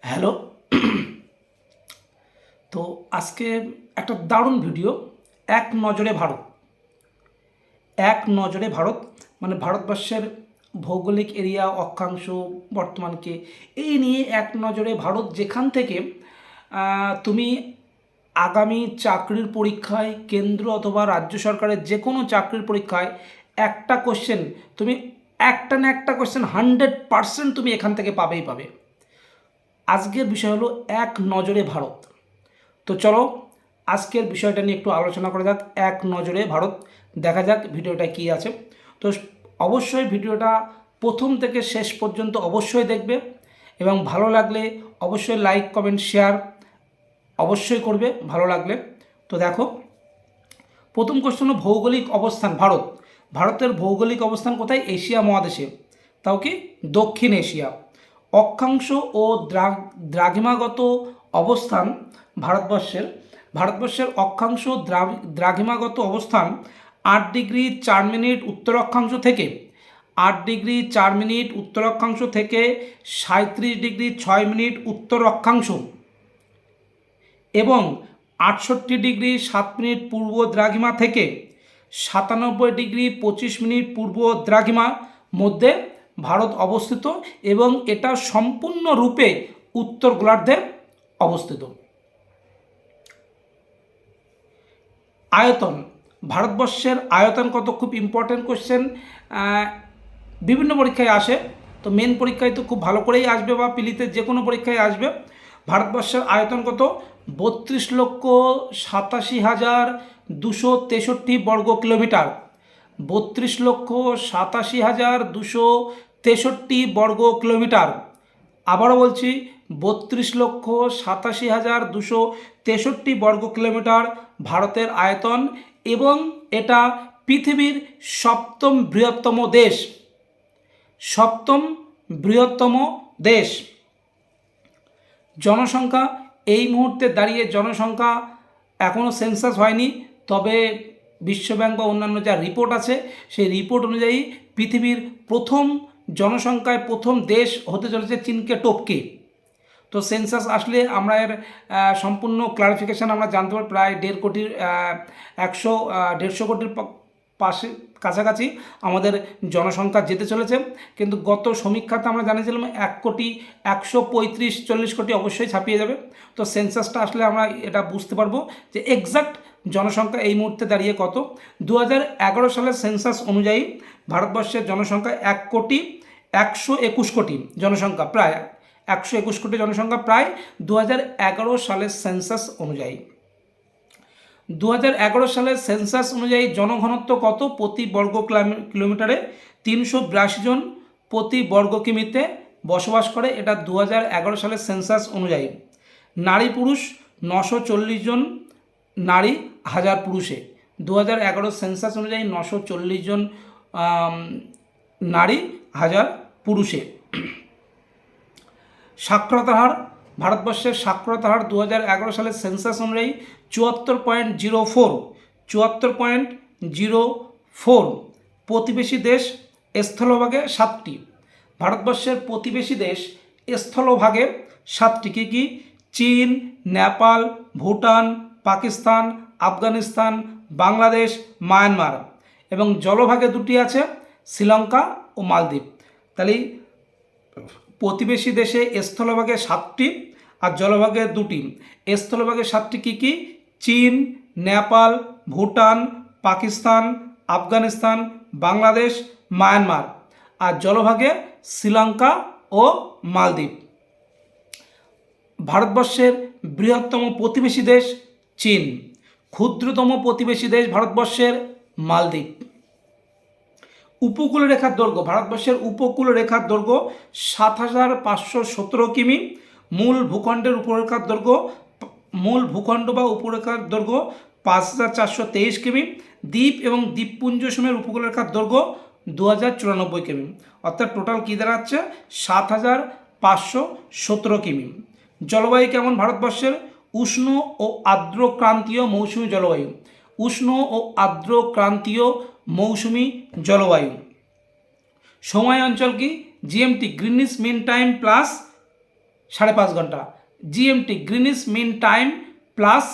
Hello. তো আজকে একটা দারুণ ভিডিও। এক নজরে ভারত। এক নজরে ভারত মানে ভারতবর্ষের ভৌগোলিক এরিয়া, অক্ষাংশ, বর্তমানকে এই নিয়ে এক নজরে ভারত, যেখান থেকে তুমি আগামী চাকরির পরীক্ষায়, কেন্দ্র অথবা রাজ্য সরকারের যে কোনো চাকরির পরীক্ষায় একটা কোশ্চেন তুমি, একটা না একটা কোশ্চেন 100% তুমি এখান থেকে পাবেই পাবে। আজকের বিষয় হলো এক নজরে ভারত। তো চলো আজকের বিষয়টা নিয়ে একটু আলোচনা করা যাক। এক নজরে ভারত, দেখা যাক ভিডিওটা কী আছে। তো অবশ্যই ভিডিওটা প্রথম থেকে শেষ পর্যন্ত অবশ্যই দেখবে এবং ভালো লাগলে অবশ্যই লাইক, কমেন্ট, শেয়ার অবশ্যই করবে ভালো লাগলে। তো দেখো, প্রথম কোশ্চেন হলো ভৌগোলিক অবস্থান। ভারতের ভৌগোলিক অবস্থান কোথায়? এশিয়া মহাদেশে, তাও কি দক্ষিণ এশিয়া। অক্ষাংশ ও দ্রাঘিমাগত অবস্থান ভারতবর্ষের অক্ষাংশ দ্রাঘিমাগত অবস্থান 8°4' উত্তর অক্ষাংশ থেকে 8°4' উত্তর অক্ষাংশ থেকে 37°6' উত্তর অক্ষাংশ এবং 68°7' পূর্ব দ্রাঘিমা থেকে 97°25' পূর্ব দ্রাঘিমার মধ্যে ভারত অবস্থিত এবং এটা সম্পূর্ণরূপে উত্তর গোলার্ধে অবস্থিত। আয়তন, ভারতবর্ষের আয়তন কত? খুব ইম্পর্টেন্ট কোশ্চেন, বিভিন্ন পরীক্ষায় আসে। তো মেন পরীক্ষায় তো খুব ভালো করেই আসবে, বা পিলিতে যে কোনো পরীক্ষায় আসবে। ভারতবর্ষের আয়তন কত? 32,87,263 বর্গ কিলোমিটার। 32,87,263 বর্গ কিলোমিটার। আবারও বলছি, 32,87,263 বর্গ কিলোমিটার ভারতের আয়তন এবং এটা পৃথিবীর সপ্তম বৃহত্তম দেশ। জনসংখ্যা, এই মুহূর্তে দাঁড়িয়ে জনসংখ্যা এখনও সেন্সাস হয়নি, তবে বিশ্বব্যাংক বা অন্যান্য যা রিপোর্ট আছে সেই রিপোর্ট অনুযায়ী পৃথিবীর প্রথম জনসংখ্যায় প্রথম দেশ হতে চলেছে চীনকে টপকে। তো সেন্সাস আসলে আমরা এর সম্পূর্ণ ক্লারিফিকেশান আমরা জানতে পারি। প্রায় 1.5 কোটির পাশে কাছাকাছি আমাদের জনসংখ্যা যেতে চলেছে, কিন্তু গত সমীক্ষাতে আমরা জানিয়েছিলাম 1,135,40 কোটি অবশ্যই ছাপিয়ে যাবে। তো সেন্সাসটা আসলে আমরা এটা বুঝতে পারবো যে এক্সাক্ট জনসংখ্যা এই মুহূর্তে দাঁড়িয়ে কত। 2011 সালের সেন্সাস অনুযায়ী ভারতবর্ষের জনসংখ্যা 1,121 কোটি জনসংখ্যা, প্রায় 121 কোটি জনসংখ্যা প্রায় 2011 সালের সেন্সাস অনুযায়ী। 2011 সালের সেন্সাস অনুযায়ী জনঘনত্ব কত? প্রতি বর্গ কিলোমিটারে 382 জন প্রতি বর্গ কিমিতে বসবাস করে, এটা 2011 সালের সেন্সাস অনুযায়ী। নারী পুরুষ 940 জন নারী 1000 পুরুষে। 2011 সেন্সাস অনুযায়ী 940 জন নারী 1000 পুরুষে। সাক্ষরতার হার, ভারতবর্ষের সাক্ষরতার হার 2011 সালের সেন্সাস অনুযায়ী 74.04। প্রতিবেশী দেশ স্থলভাগে 7টি। ভারতবর্ষের প্রতিবেশী দেশ স্থলভাগে 7টি। কী কী? চীন, নেপাল, ভুটান, পাকিস্তান, আফগানিস্তান, বাংলাদেশ, মায়ানমার। এবং জলভাগে 2টি আছে, শ্রীলঙ্কা ও মালদ্বীপ। তাহলে প্রতিবেশী দেশে স্থলভাগে 7টি আর জলভাগে 2টি। স্থলভাগে 7টি কী কী? চীন, নেপাল, ভুটান, পাকিস্তান, আফগানিস্তান, বাংলাদেশ, মায়ানমার। আর জলভাগে শ্রীলঙ্কা ও মালদ্বীপ। ভারতবর্ষের বৃহত্তম প্রতিবেশী দেশ চীন। ক্ষুদ্রতম প্রতিবেশী দেশ ভারতবর্ষের মালদ্বীপ। উপকূল রেখার দৈর্ঘ্য, ভারতবর্ষের উপকূল রেখার দৈর্ঘ্য 7,517 কিমি। মূল ভূখণ্ডের উপরেখার দৈর্ঘ্য, মূল ভূখণ্ড বা উপরেখার দৈর্ঘ্য 5,423 কিমি। দ্বীপ এবং দ্বীপপুঞ্জ সমূহের উপকূল রেখার দৈর্ঘ্য 2,094 কিমি। অর্থাৎ টোটাল কী দাঁড়াচ্ছে? 7,517 কিমি। জলবায়ু কেমন ভারতবর্ষের? উষ্ণ ও আর্দ্র ক্রান্তীয় মৌসুমী জলবায়ু। উষ্ণ ও আর্দ্র ক্রান্তীয় মৌসুমী জলবায়ু। সময় অঞ্চল কি? GMT, Greenwich mean time plus 5.5 ঘন্টা। GMT Greenwich mean time plus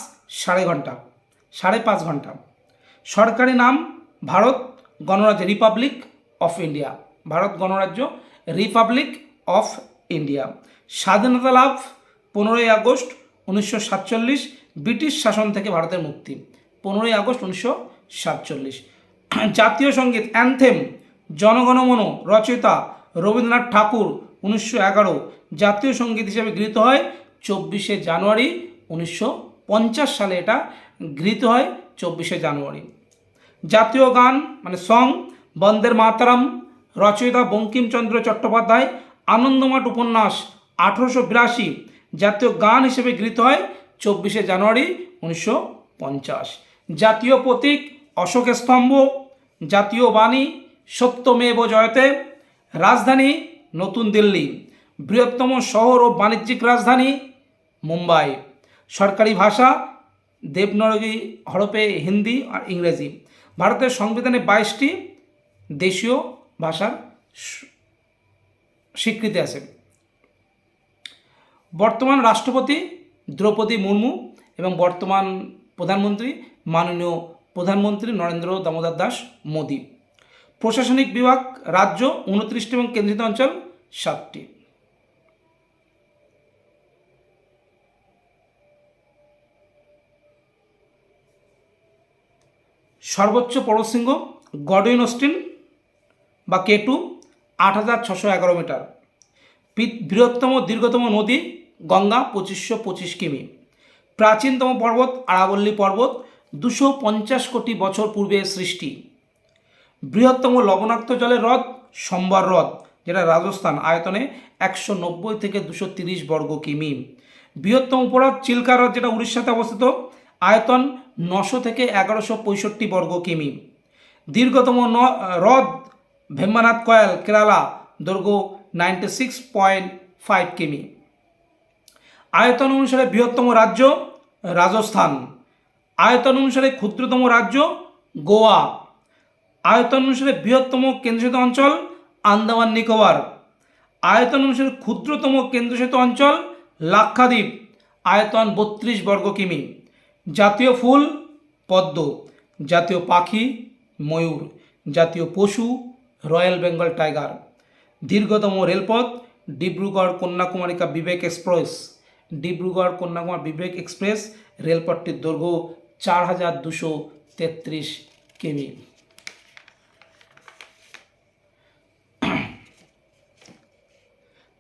0.5 ঘন্টা, 5.5 ঘন্টা। সরকারি নাম ভারত গণরাজ্য রিপাবলিক অফ ইন্ডিয়া, ভারত গণরাজ্য রিপাবলিক অফ ইন্ডিয়া। স্বাধীনতা লাভ 15 আগস্ট 1947, ব্রিটিশ শাসন থেকে ভারতের মুক্তি 15 আগস্ট 1947। জাতীয় সঙ্গীত অ্যানথেম জনগণমন রচয়িতা রবীন্দ্রনাথ ঠাকুর 1911, জাতীয় সঙ্গীত হিসেবে গৃহীত হয় 24 জানুয়ারি 1950 সালে, এটা গৃহীত হয় 24 জানুয়ারি। জাতীয় গান মানে সং বন্দের মাতরম রচয়িতা বঙ্কিমচন্দ্র চট্টোপাধ্যায়, আনন্দমাঠ উপন্যাস 1882, জাতীয় গান হিসেবে গৃহীত হয় 24 জানুয়ারি 1950। জাতীয় প্রতীক অশোক স্তম্ভ, জাতীয় বাণী সত্যমেব জয়তে, রাজধানী নতুন দিল্লি, বৃহত্তম শহর ও বাণিজ্যিক রাজধানী মুম্বাই, সরকারি ভাষা দেবনাগরী হরফে হিন্দি আর ইংরেজি। ভারতের সংবিধানে 22টি দেশীয় ভাষার স্বীকৃতি আছে। বর্তমান রাষ্ট্রপতি দ্রৌপদী মুর্মু এবং বর্তমান প্রধানমন্ত্রী মাননীয় প্রধানমন্ত্রী নরেন্দ্র দামোদর দাস মোদী। প্রশাসনিক বিভাগ রাজ্য 29টি এবং কেন্দ্রীয় অঞ্চল 7টি। সর্বোচ্চ পর্বতশৃঙ্গ গডউইন অস্টিন বা K2 8,611 মিটার। বৃহত্তম দীর্ঘতম নদী গঙ্গা 2525 কিমি। প্রাচীনতম পর্বত আরাবল্লী পর্বত 250 কোটি বছর পূর্বে সৃষ্টি। বৃহত্তম লবণাক্ত জলের হ্রদ সম্বর হ্রদ, যেটা রাজস্থান, আয়তনে 190 থেকে 230 বর্গ কিমি। বৃহত্তম উপহ্রদ চিল্কা হ্রদ, যেটা উড়িষ্যাতে অবস্থিত, আয়তন 900 থেকে 1165 বর্গ কিমি। দীর্ঘতম হ্রদ ভেম্বানাথ কয়াল, কেরালা, দৈর্ঘ্য 96.5 কিমি। আয়তন অনুসারে বৃহত্তম রাজ্য রাজস্থান, আয়তন অনুসারে ক্ষুদ্রতম রাজ্য গোয়া, আয়তন অনুসারে বৃহত্তম কেন্দ্রশাসিত অঞ্চল আন্দামান নিকোবর, আয়তন অনুসারে ক্ষুদ্রতম কেন্দ্রশাসিত অঞ্চল লাক্ষাদ্বীপ, আয়তন 32 বর্গ কিমি। জাতীয় ফুল পদ্ম, জাতীয় পাখি ময়ূর, জাতীয় পশু রয়্যাল বেঙ্গল টাইগার। দীর্ঘতম রেলপথ ডিব্রুগড় কন্যাকুমারিকা বিবেক এক্সপ্রেস, ডিব্রুগড় কন্যাকুমারী বিবেক এক্সপ্রেস রেলপথটির দৈর্ঘ্য 4233 কিমি।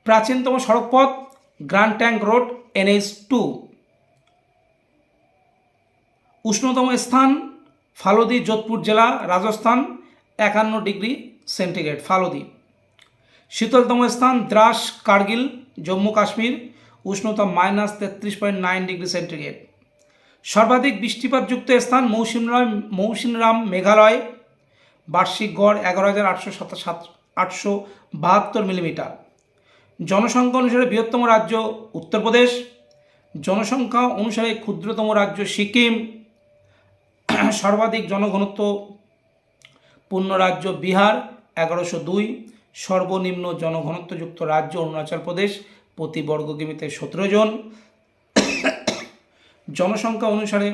প্রাচীনতম সড়কপথ গ্র্যান্ড ট্যাঙ্ক রোড NH2। উষ্ণতম স্থান ফালোদি, যোধপুর জেলা, রাজস্থান, 51 ডিগ্রি সেন্টিগ্রেড ফালোদি। শীতলতম স্থান দ্রাস, কার্গিল, জম্মু কাশ্মীর, উষ্ণতা -33.9 ডিগ্রি সেন্টিগ্রেড। সর্বাধিক বৃষ্টিপাতযুক্ত স্থান মৌসিনরাম, মেঘালয়, বার্ষিক গড় 11,872 মিলিমিটার। জনসংখ্যা অনুসারে বৃহত্তম রাজ্য উত্তরপ্রদেশ, জনসংখ্যা অনুসারে ক্ষুদ্রতম রাজ্য সিকিম, সর্বাধিক জনঘনত্ব পূর্ণ রাজ্য বিহার 1102, সর্বনিম্ন জনঘনত্বযুক্ত রাজ্য অরুণাচল প্রদেশ, প্রতি বর্গ কিমিতে 17 জন। জনসংখ্যা অনুসারে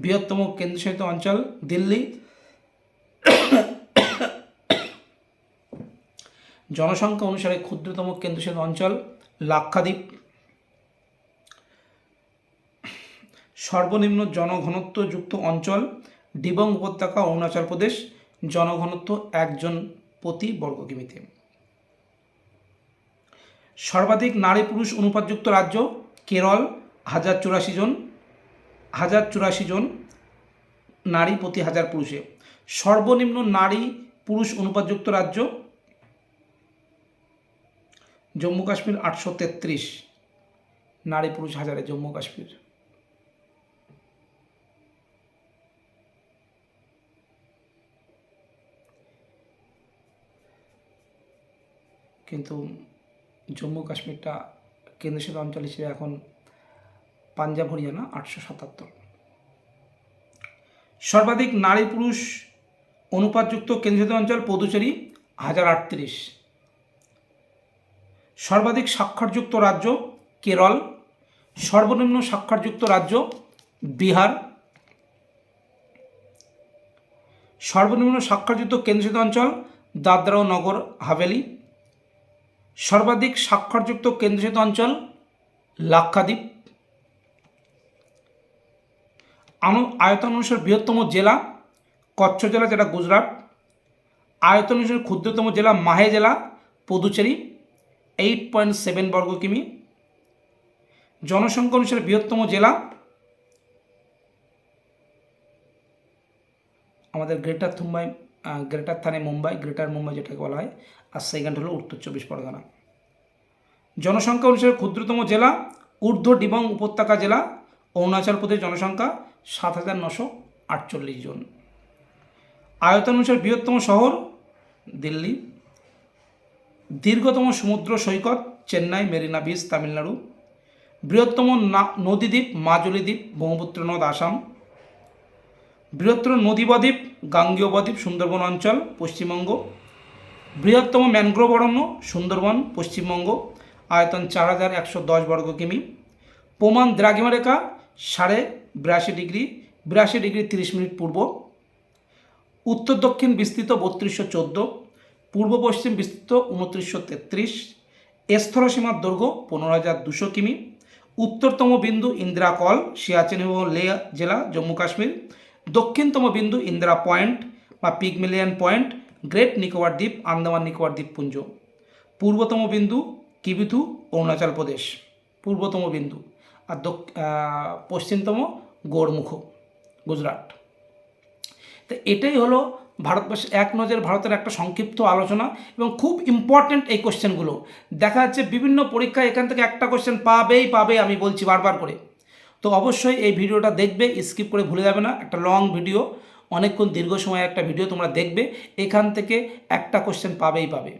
বৃহত্তম কেন্দ্রশাসিত অঞ্চল দিল্লি, জনসংখ্যা অনুসারে ক্ষুদ্রতম কেন্দ্রশাসিত অঞ্চল লাক্ষাদ্বীপ। সর্বনিম্ন জনঘনত্বযুক্ত অঞ্চল ডিবং উপত্যকা, অরুণাচল প্রদেশ, জনঘনত্ব 1 জন প্রতি বর্গ কিমিতে। সর্বাধিক নারী পুরুষ অনুপাতযুক্ত রাজ্য কেরল 1084 জন নারী প্রতি 1000 পুরুষে। সর্বনিম্ন নারী পুরুষ অনুপাতযুক্ত রাজ্য জম্মু কাশ্মীর 833 নারী পুরুষ 1000-এ, জম্মু কাশ্মীর। কিন্তু জম্মু কাশ্মীরটা কেন্দ্রশাসিত অঞ্চল হিসেবে এখন পাঞ্জাব হরিয়ানা 877। সর্বাধিক নারী পুরুষ অনুপাতযুক্ত কেন্দ্রশাসিত অঞ্চল পুদুচেরি 1038। সর্বাধিক স্বাক্ষরযুক্ত রাজ্য কেরল। সর্বনিম্ন সাক্ষরযুক্ত রাজ্য বিহার। সর্বনিম্ন সাক্ষরযুক্ত কেন্দ্রশাসিত অঞ্চল দাদরা ও নগর হাভেলি। সর্বাধিক সাক্ষরযুক্ত কেন্দ্রশাসিত অঞ্চল লাক্ষাদ্বীপ। আয়তন অনুসারে বৃহত্তম জেলা কচ্ছ জেলা, যেটা গুজরাট। আয়তন অনুসারে ক্ষুদ্রতম জেলা মাহে জেলা, পুদুচেরি, 8.7 বর্গ কিমি। জনসংখ্যা অনুসারে বৃহত্তম জেলা আমাদের গ্রেটার থানে মুম্বাই, গ্রেটার মুম্বাই যেটাকে বলা হয়, আর সেকেন্ড হলো উত্তর 24 পরগনা। জনসংখ্যা অনুসারে ক্ষুদ্রতম জেলা ঊর্ধ্ব ডিবং উপত্যকা জেলা, অরুণাচল প্রদেশ, জনসংখ্যা 7,948 জন। আয়তন অনুসারে বৃহত্তম শহর দিল্লি। দীর্ঘতম সমুদ্র সৈকত চেন্নাই, মেরিনা বিচ, তামিলনাড়ু। বৃহত্তম নদীদ্বীপ মাজুলি দ্বীপ, ব্রহ্মপুত্র নদ, আসাম। বৃহত্তম নদী বদ্বীপ গাঙ্গেয় বদ্বীপ, সুন্দরবন অঞ্চল, পশ্চিমবঙ্গ। বৃহত্তম ম্যানগ্রোভ অরণ্য সুন্দরবন, পশ্চিমবঙ্গ। আয়তন 4,110 বর্গ কিমি। প্রমাণ দ্রাঘিমা রেখা 82.5 ডিগ্রি, 82 ডিগ্রি 30 মিনিট পূর্ব। উত্তর দক্ষিণ বিস্তৃত 3214, পূর্ব পশ্চিম বিস্তৃত 2933। স্থলসীমার দৈর্ঘ্য 15,200 কিমি। উত্তরতম বিন্দু ইন্দিরা কল, সিয়াচেন এবং লে জেলা, জম্মু কাশ্মীর। দক্ষিণতম বিন্দু ইন্দিরা পয়েন্ট বা পিগমিলিয়ন পয়েন্ট, গ্রেট নিকোবর দ্বীপ, আন্দামান নিকোবর দ্বীপপুঞ্জ। পূর্বতম বিন্দু কিবিথু, অরুণাচল প্রদেশ, পূর্বতম বিন্দু। আর পশ্চিমতম গৌড়মুখ, গুজরাট। তো এটাই হলো ভারতবর্ষের এক নজর ভারতের একটা সংক্ষিপ্ত আলোচনা, এবং খুব ইম্পর্ট্যান্ট এই কোশ্চেনগুলো। দেখা যাচ্ছে বিভিন্ন পরীক্ষায় এখান থেকে একটা কোশ্চেন পাবে, আমি বলছি বারবার করে। তো অবশ্যই এই ভিডিওটা দেখবে, স্কিপ করে ভুলে যাবে না। একটা লং ভিডিও, অনেকক্ষণ দীর্ঘ সময় একটা ভিডিও তোমরা দেখবে, এখান থেকে একটা কোশ্চেন পাবে।